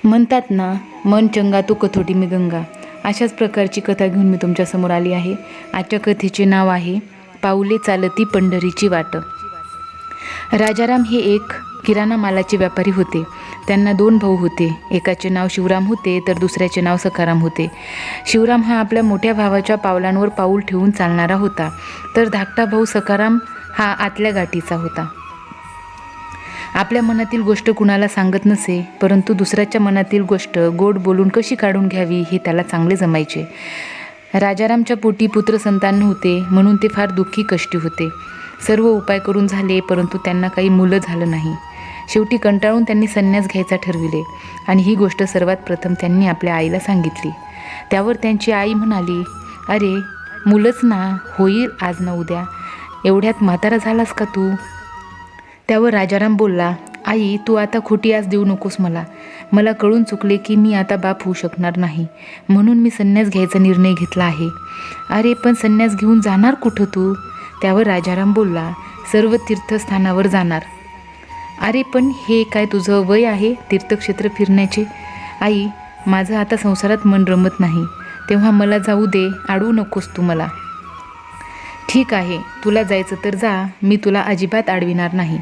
म्हणतात ना, मन चंगा तो कथोटी मी गंगा. अशाच प्रकारची कथा घेऊन मी तुमच्यासमोर आली आहे. आजच्या कथेचे नाव आहे पाऊले चालती पंढरीची वाट. राजाराम हे एक किराणा मालाचे व्यापारी होते. त्यांना 2 भाऊ होते. एकाचे नाव शिवराम होते तर दुसऱ्याचे नाव सखाराम होते. शिवराम हा आपल्या मोठ्या भावाच्या पावलांवर पाऊल ठेवून चालणारा होता, तर धाकटा भाऊ सखाराम हा आतल्या गाठीचा होता. आपल्या मनातील गोष्ट कुणाला सांगत नसे, परंतु दुसऱ्याच्या मनातील गोष्ट गोड बोलून कशी काढून घ्यावी हे त्याला चांगले जमायचे. राजारामच्या पोटी पुत्रसंतान नव्हते, म्हणून ते फार दुःखी कष्टी होते. सर्व उपाय करून झाले, परंतु त्यांना काही मुलं झालं नाही. शेवटी कंटाळून त्यांनी संन्यास घ्यायचा ठरविले आणि ही गोष्ट सर्वात प्रथम त्यांनी आपल्या आईला सांगितली. त्यावर त्यांची आई म्हणाली, "अरे मुलंच ना, होईल आज ना उद्या, एवढ्यात म्हातारा झालास का तू?" त्यावर राजाराम बोलला, "आई, तू आता खोटी आस देऊ नकोस मला कळून चुकले की मी आता बाप होऊ शकणार नाही, म्हणून मी संन्यास घ्यायचा निर्णय घेतला आहे." "अरे पण संन्यास घेऊन जाणार कुठं तू?" त्यावर राजाराम बोलला, "सर्व तीर्थस्थानावर जाणार." "अरे पण हे काय तुझं वय आहे तीर्थक्षेत्र फिरण्याचे?" "आई, माझं आता संसारात मन रमत नाही, तेव्हा मला जाऊ दे, अडवू नकोस तू मला." "ठीक आहे, तुला जायचं तर जा, मी तुला अजिबात अडविणार नाही.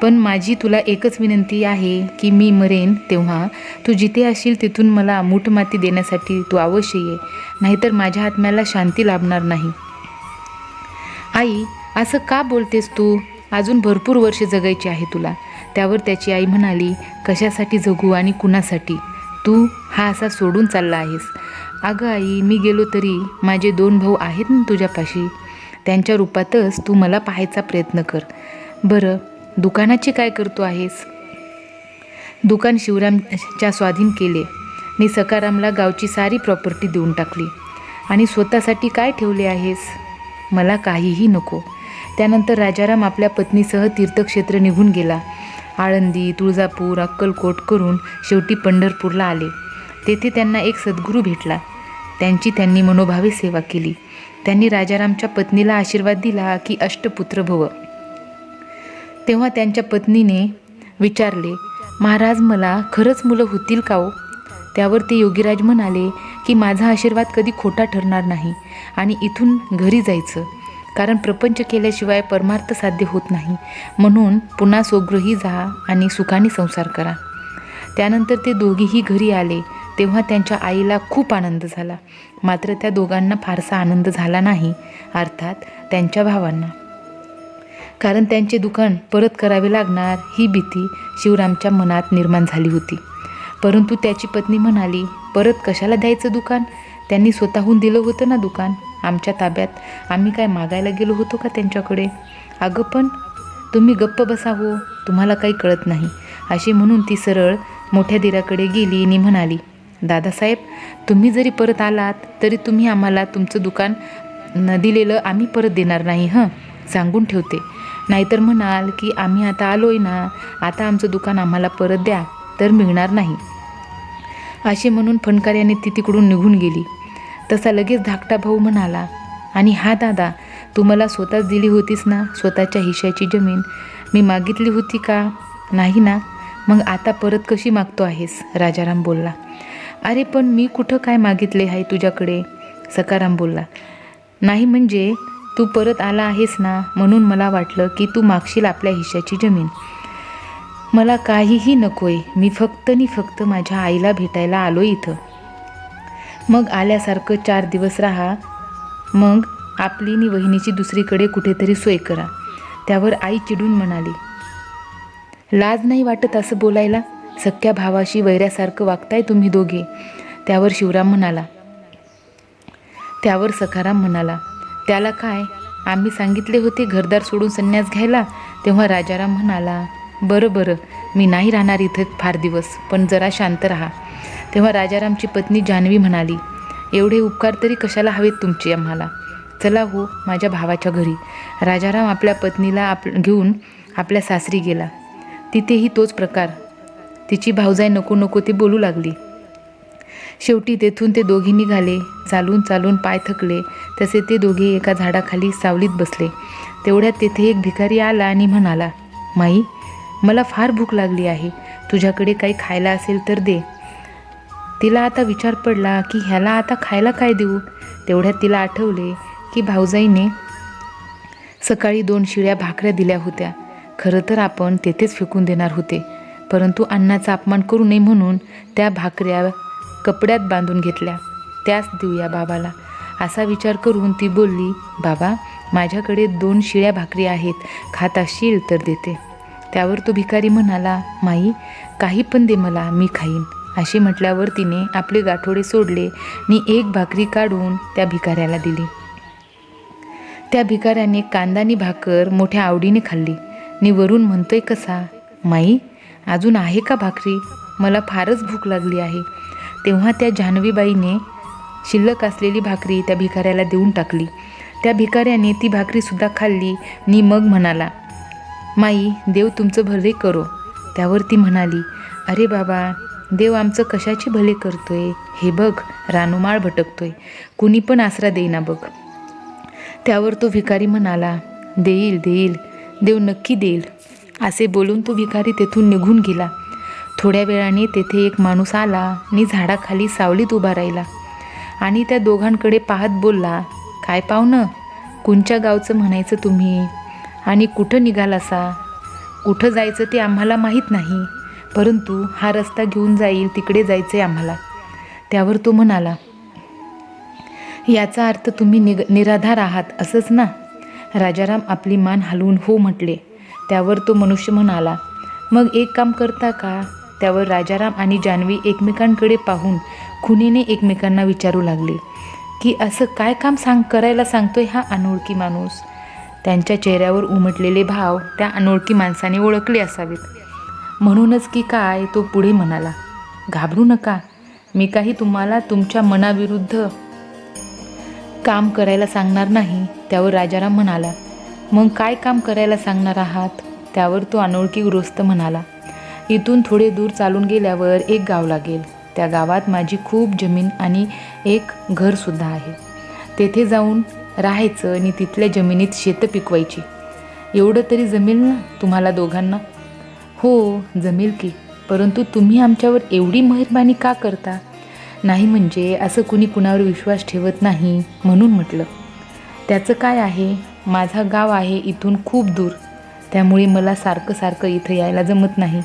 पण माझी तुला एकच विनंती आहे की मी मरेन तेव्हा तू जिथे असशील तिथून मला मूठमाती देण्यासाठी तू अवश्य ये, नाहीतर माझ्या आत्म्याला शांती लाभणार नाही." "आई, असं का बोलतेस तू? अजून भरपूर वर्ष जगायची आहे तुला." त्यावर त्याची आई म्हणाली, "कशासाठी जगू आणि कुणासाठी? तू हा असा सोडून चालला आहेस." "अगं आई, मी गेलो तरी माझे 2 भाऊ आहेत ना तुझ्यापाशी, त्यांच्या रूपातच तू मला पाहायचा प्रयत्न कर. बरं, दुकानाचे काय करतो आहेस?" "दुकान शिवरामच्या स्वाधीन केले. मी सखारामला गावची सारी प्रॉपर्टी देऊन टाकली." "आणि स्वतःसाठी काय ठेवले आहेस?" "मला काहीही नको." त्यानंतर राजाराम आपल्या पत्नीसह तीर्थक्षेत्र निघून गेला. आळंदी, तुळजापूर, अक्कलकोट करून शेवटी पंढरपूरला आले. तेथे त्यांना एक सद्गुरू भेटला. त्यांची त्यांनी मनोभावे सेवा केली. त्यांनी राजारामच्या पत्नीला आशीर्वाद दिला की अष्टपुत्र भव. तेव्हा त्यांच्या पत्नीने विचारले, "महाराज, मला खरंच मुलं होतील का हो?" त्यावर ते योगीराज म्हणाले की माझा आशीर्वाद कधी खोटा ठरणार नाही आणि इथून घरी जायचं, कारण प्रपंच केल्याशिवाय परमार्थ साध्य होत नाही. म्हणून पुन्हा स्वगृही जा आणि सुखाने संसार करा. त्यानंतर ते दोघेही घरी आले. तेव्हा त्यांच्या आईला खूप आनंद झाला, मात्र त्या दोघांना फारसा आनंद झाला नाही, अर्थात त्यांच्या भावांना. कारण त्यांचे दुकान परत करावे लागणार ही भीती शिवरामच्या मनात निर्माण झाली होती. परंतु त्याची पत्नी म्हणाली, "परत कशाला द्यायचं दुकान? त्यांनी स्वतःहून दिलं होतं ना दुकान आमच्या ताब्यात. आम्ही काय मागायला गेलो होतो का त्यांच्याकडे?" "अगं पण तुम्ही गप्प बसा हो, तुम्हाला काही कळत नाही." असे म्हणून ती सरळ मोठ्या दिराकडे गेली आणि म्हणाली, "दादासाहेब, तुम्ही जरी परत आलात तरी तुम्ही आम्हाला तुमचं दुकान दिलेलं आम्ही परत देणार नाही, सांगून ठेवते. नाहीतर म्हणाल की आम्ही आता आलोय ना, आता आमचं दुकान आम्हाला परत द्या, तर मिळणार नाही." असे म्हणून फणकार्याने ती तिकडून निघून गेली. तसा लगेच धाकटा भाऊ म्हणाला, "आणि हा दादा, तू मला स्वतःच दिली होतीस ना स्वतःच्या हिश्श्याची जमीन? मी मागितली होती का? नाही ना? मग आता परत कशी मागतो आहेस?" राजाराम बोलला. "अरे पण मी कुठं काय मागितले आहे तुझ्याकडे?" सखाराम बोलला. "नाही म्हणजे तू परत आला आहेस ना, म्हणून मला वाटलं की तू मागशील आपल्या हिश्श्याची जमीन." "मला काहीही नकोय, मी फक्त माझ्या आईला भेटायला आलो इथं. मग आल्यासारखं 4 दिवस राहा, मग आपली आणि वहिनीची दुसरीकडे कुठेतरी सोय करा." त्यावर आई चिडून म्हणाली, "लाज नाही वाटत असं बोलायला? सख्या भावाशी वैऱ्यासारखं वागताय तुम्ही दोघे." त्यावर सखाराम म्हणाला, "त्याला काय, आम्ही सांगितले होते घरदार सोडून संन्यास घ्यायला." तेव्हा राजाराम म्हणाला, बरं, मी नाही राहणार इथं फार दिवस, पण जरा शांत राहा." तेव्हा राजारामची पत्नी जान्हवी म्हणाली, "एवढे उपकार तरी कशाला हवेत तुमचे आम्हाला? चला हो माझ्या भावाच्या घरी." राजाराम आपल्या पत्नीला घेऊन आपल्या सासरी गेला. तिथेही तोच प्रकार. तिची भावजाई नको ते बोलू लागली. शेवटी तेथून ते दोघे निघाले. चालून पाय थकले तसे ते दोघे एका झाडाखाली सावलीत बसले. तेवढ्यात तेथे एक भिकारी आला आणि म्हणाला, "माई, मला फार भूक लागली आहे, तुझ्याकडे काही खायला असेल तर दे." तिला आता विचार पडला की ह्याला आता खायला काय देऊ. तेवढ्यात तिला आठवले की भाऊजाईने सकाळी 2 शिळ्या भाकऱ्या दिल्या होत्या. खरं तर आपण तेथेच फेकून देणार होते, परंतु अन्नाचा अपमान करू नये म्हणून त्या भाकऱ्या कपड्यात बांधून घेतल्या. त्याच देऊया बाबाला, असा विचार करून ती बोलली, बाबा माझ्याकडे 2 शिळ्या भाकरी आहेत, खात असशील तर देते. त्यावर तो भिकारी म्हणाला, माई काही पण दे मला, मी खाईन. अशी म्हटल्यावर तिने आपले गाठोडे सोडले आणि 1 भाकरी काढून त्या भिकाऱ्याला दिली. त्या भिकाऱ्याने कांदानी भाकर मोठ्या आवडीने खाल्ली आणि वरून म्हणतोय कसा, माई अजून आहे का भाकरी, मला फारच भूक लागली आहे. तेव्हा त्या जान्हवीबाईने शिल्लक असलेली भाकरी त्या भिकाऱ्याला देऊन टाकली. त्या भिकाऱ्याने ती भाकरीसुद्धा खाल्ली आणि मग म्हणाला, माई देव तुमचं भले करो. त्यावर ती म्हणाली, अरे बाबा देव आमचं कशाचे भले करतोय, हे बघ रानुमाळ भटकतोय, कुणी पण आसरा देईना बघ. त्यावर तो भिकारी म्हणाला, देईल देईल, देव नक्की देईल. असे बोलून तो भिकारी तेथून निघून गेला. थोड्या वेळाने तेथे एक माणूस आला आणि झाडाखाली सावलीत उभा राहिला आणि त्या दोघांकडे पाहत बोलला, काय पाहुणं, कोणच्या गावचं म्हणायचं तुम्ही आणि कुठं निघालासा? कुठं जायचं ते आम्हाला माहीत नाही, परंतु हा रस्ता घेऊन जाईल तिकडे जायचं आहे आम्हाला. त्यावर तो म्हणाला, याचा अर्थ तुम्ही निराधार आहात असंच ना? राजाराम आपली मान हलवून हो म्हटले. त्यावर तो मनुष्य म्हणाला, मग एक काम करता का? त्यावर राजाराम आणि जान्हवी एकमेकांकडे पाहून खुणेने एकमेकांना विचारू लागले की असं काय काम करायला सांगतोय हा अनोळखी माणूस. त्यांच्या चेहऱ्यावर उमटलेले भाव त्या अनोळखी माणसाने ओळखले असावेत. म्हणूनच की काय तो पुढे म्हणाला, घाबरू नका, मी काही तुम्हाला तुमच्या मनाविरुद्ध काम करायला सांगणार नाही. त्यावर राजाराम म्हणाला, मग काय काम करायला सांगणार आहात? त्यावर तो अनोळखी गृहस्थ म्हणाला, इथून थोडे दूर चालून गेल्यावर एक गाव लागेल. त्या गावात माझी खूप जमीन आणि एक घरसुद्धा आहे. तेथे जाऊन राहायचं आणि तिथल्या जमिनीत शेतं पिकवायची. एवढं तरी जमेल ना तुम्हाला दोघांना? हो जमेल की, परंतु तुम्ही आमच्यावर एवढी मेहरबानी का करता? नाही म्हणजे असं कुणी कुणावर विश्वास ठेवत नाही म्हणून म्हटलं. त्याचं काय आहे, माझं गाव आहे इथून खूप दूर, त्यामुळे मला सारखं सारखं इथं यायला जमत नाही,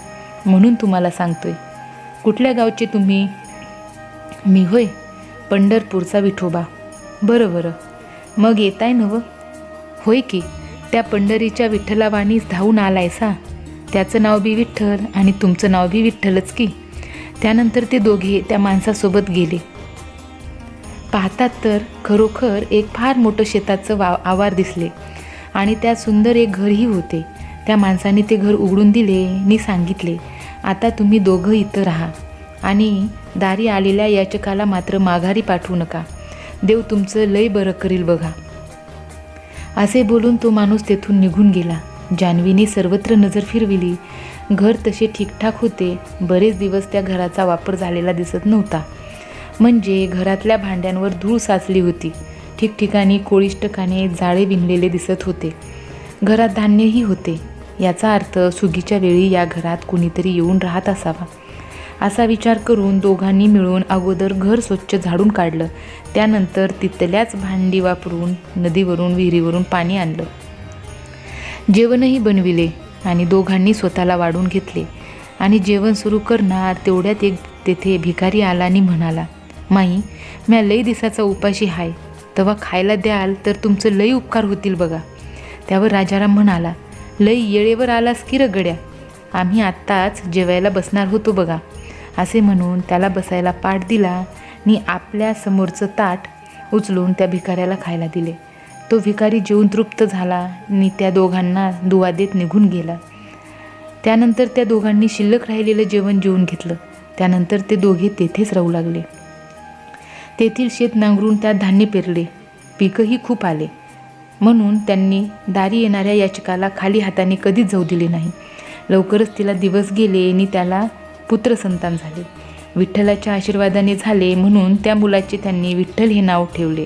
म्हणून तुम्हाला सांगतोय. कुठल्या गावचे तुम्ही? मी होय, पंढरपूरचा विठोबा. बरं बरं, मग येताय नवं? होय की, त्या पंढरीच्या विठ्ठलावानीच धावून आलायसा. त्याचं नाव बी विठ्ठल आणि तुमचं नाव बी विठ्ठलच की. त्यानंतर ते दोघे त्या माणसासोबत गेले. पाहतात तर खरोखर एक फार मोठं शेताचं आवार दिसले आणि त्यात सुंदर एक घरही होते. त्या माणसाने ते घर उघडून दिले आणि सांगितले, आता तुम्ही दोघं इथं राहा आणि दारी आलेल्या याचकाला मात्र माघारी पाठवू नका, देव तुमचं लय बरं करील बघा. असे बोलून तो माणूस तेथून निघून गेला. जान्हवीने सर्वत्र नजर फिरविली. घर तसे ठीकठाक होते. बरेच दिवस त्या घराचा वापर झालेला दिसत नव्हता. म्हणजे घरातल्या भांड्यांवर धूळ साचली होती. ठिकठिकाणी कोळिष्टकाने जाळे विणलेले दिसत होते. घरात धान्यही होते. याचा अर्थ सुगीच्या वेळी या घरात कुणीतरी येऊन राहत असावा, असा विचार करून दोघांनी मिळून अगोदर घर स्वच्छ झाडून काढलं. त्यानंतर तिथल्याच भांडी वापरून नदीवरून विहिरीवरून पाणी आणलं. जेवणही बनविले आणि दोघांनी स्वतःला वाढून घेतले. आणि जेवण सुरू करणार तेवढ्यात एक तेथे भिकारी आला आणि म्हणाला, माई म्या लई दिसाचा उपाशी हाय, तेव्हा खायला द्याल तर तुमचं लई उपकार होतील बघा. त्यावर राजाराम म्हणाला, लई येळेवर आलास की र गड्या, आम्ही आत्ताच जेवायला बसणार होतो बघा. असे म्हणून त्याला बसायला पाठ दिला आणि आपल्या समोरचं ताट उचलून त्या भिकाऱ्याला खायला दिले. तो भिकारी जेवून तृप्त झाला आणि त्या दोघांना दुवा देत निघून गेला. त्यानंतर त्या दोघांनी शिल्लक राहिलेलं जेवण जेवून घेतलं. त्यानंतर ते दोघे तेथेच राहू लागले. तेथील शेत नांगरून त्यात धान्य पेरले. पीकही खूप आले. म्हणून त्यांनी दारी येणाऱ्या याचकाला खाली हाताने कधीच जाऊ दिले नाही. लवकरच तिला दिवस गेले आणि त्याला पुत्रसंतान झाले. विठ्ठलाच्या आशीर्वादाने झाले म्हणून त्या मुलाचे त्यांनी विठ्ठल हे नाव ठेवले.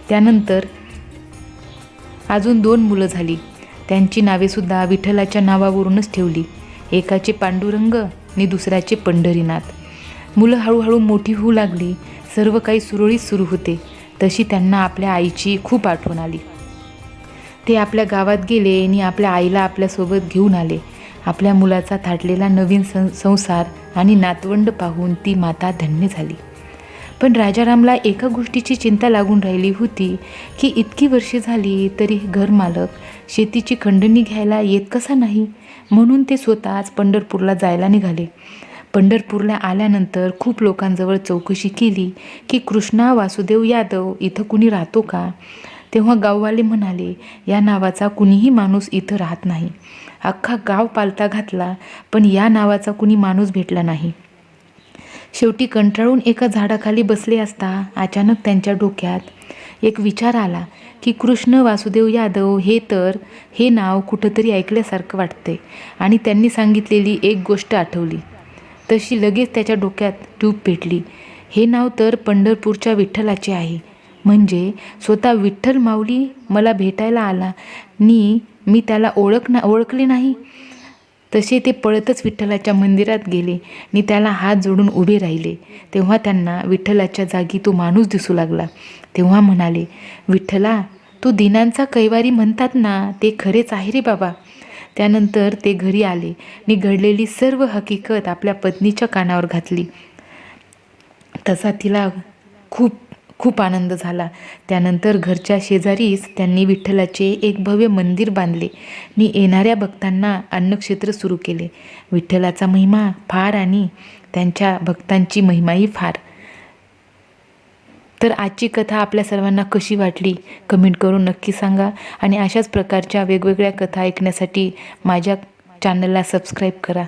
त्यानंतर अजून 2 मुलं झाली. त्यांची नावेसुद्धा विठ्ठलाच्या नावावरूनच ठेवली. एकाचे पांडुरंग आणि दुसऱ्याचे पंढरीनाथ. मुलं हळूहळू मोठी होऊ लागली. सर्व काही सुरळीत सुरू होते. तशी त्यांना आपल्या आईची खूप आठवण आली. ते आपल्या गावात गेले आणि आपल्या आईला आपल्यासोबत घेऊन आले. आपल्या मुलाचा थाटलेला नवीन संसार आणि नातवंड पाहून ती माता धन्य झाली. पण राजारामला एका गोष्टीची चिंता लागून राहिली होती की इतकी वर्षे झाली तरी घरमालक शेतीची खंडणी घ्यायला येत कसा नाही. म्हणून ते स्वतःच पंढरपूरला जायला निघाले. पंढरपूरला आल्यानंतर खूप लोकांजवळ चौकशी केली की कृष्णा वासुदेव यादव इथं कुणी राहतो का. तेव्हा गाववाले म्हणाले, या नावाचा कुणीही माणूस इथं राहत नाही. अख्खा गाव पालथा घातला पण या नावाचा कुणी माणूस भेटला नाही. शेवटी कंटाळून एका झाडाखाली बसले असता अचानक त्यांच्या डोक्यात एक विचार आला की कृष्ण वासुदेव यादव हे नाव कुठंतरी ऐकल्यासारखं वाटते. आणि त्यांनी सांगितलेली एक गोष्ट आठवली. तशी लगेच त्याच्या डोक्यात ट्यूब पेटली. हे नाव तर पंढरपूरच्या विठ्ठलाचे आहे. म्हणजे स्वतः विठ्ठल माऊली मला भेटायला आला आणि मी त्याला ओळखले नाही. तसे ते पळतच विठ्ठलाच्या मंदिरात गेले आणि त्याला हात जोडून उभे राहिले. तेव्हा त्यांना विठ्ठलाच्या जागी तो माणूस दिसू लागला. तेव्हा म्हणाले, विठ्ठला, तू दिनांचा कैवारी म्हणतात ना, ते खरेच आहे रे बाबा. त्यानंतर ते घरी आले आणि घडलेली सर्व हकीकत आपल्या पत्नीच्या कानावर घातली. तसा तिला खूप खूप आनंद झाला. त्यानंतर घरच्या शेजारीच त्यांनी विठ्ठलाचे एक भव्य मंदिर बांधले आणि येणाऱ्या भक्तांना अन्नक्षेत्र सुरू केले. विठ्ठलाचा महिमा फार आणि त्यांच्या भक्तांची महिमाही फार. तर आजची कथा आपल्या सर्वांना कशी वाटली कमेंट करून नक्की सांगा. आणि अशाच प्रकारच्या वेगवेगळ्या कथा ऐकण्यासाठी माझ्या चॅनलला सबस्क्राईब करा.